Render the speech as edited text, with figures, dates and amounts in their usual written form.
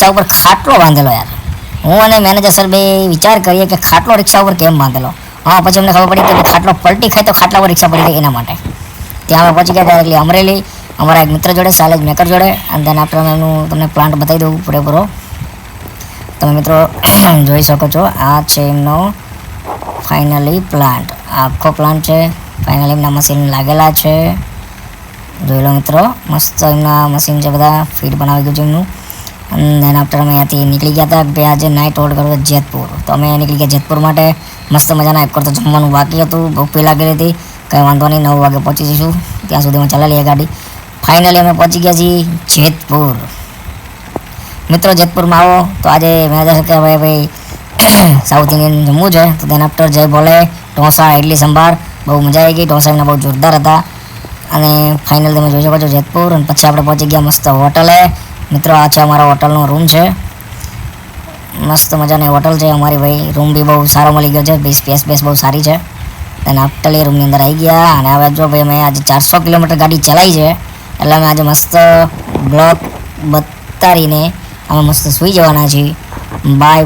રિક્ષા ઉપર ખાટલો બાંધેલો યાર. હું અને મેનેજર સર બે વિચાર કરીએ કે ખાટલો રિક્ષા ઉપર કેમ બાંધેલો. હા, પછી અમને ખબર પડી કે ખાટલો પલટી ખાય તો ખાટલા પર રિક્ષા પડી જાય એના માટે. ત્યાં અમે પહોંચી ગયા ડાયરેક્ટલી અમરેલી અમારા એક મિત્ર જોડે, સાલેજ મેકર જોડે. અને તેના આફ્ટર એમનું તમને પ્લાન્ટ બતાવી દઉં પૂરેપૂરો. તમે મિત્રો જોઈ શકો છો, આ છે એમનો ફાઇનલી પ્લાન્ટ. આખો પ્લાન્ટ છે. ફાઇનલી એમના મશીન લાગેલા છે, જોઈ લો મિત્રો. મસ્ત એમના મશીન છે, બધા ફીડ બનાવી ગયું છે એમનું. અને એના આફ્ટર અમે અહીંયાથી નીકળી ગયા હતા કે આજે નાઇટ હોલ્ડ કરવો જેતપુર. તો અમે નીકળી ગયા જેતપુર માટે. મસ્ત મજાના એક તો જમવાનું બાકી હતું, ભૂખ લાગેલી હતી. કંઈ વાંધો નહીં, 9 વાગે પહોંચી જઈશું. ત્યાં સુધીમાં ચલાવી લઈએ ગાડી. ફાઇનલી અમે પહોંચી ગયા છીએ જેતપુર. મિત્રો જેતપુરમાં આવો તો આજે મેનેજર કે ભાઈ સાઉથ ઇન્ડિયન જમવું છે. તો તેના આફ્ટર જય બોલે ઢોસા, ઇડલી સંભાર, બહુ મજા આવી ગઈ. ઢોસા એમના બહુ જોરદાર હતા. અને ફાઇનલ તમે જોઈ શકો છો જેતપુર. અને પછી આપણે પહોંચી ગયા મસ્ત હોટલે. મિત્રો આ છે અમારા હોટલનો રૂમ છે. મસ્ત મજાની હોટલ છે અમારી ભાઈ. રૂમ બી બહુ સારો મળી ગયો છે, સ્પેસ બહુ સારી છે. અને આફ્ટર રૂમની અંદર આવી ગયા. અને હવે જો ભાઈ અમે આજે 400 કિલોમીટર ગાડી ચલાવી છે, એટલે અમે આજે મસ્ત બ્લોક બતાવીને અમે મસ્ત સૂઈ જવાના છીએ. બાય.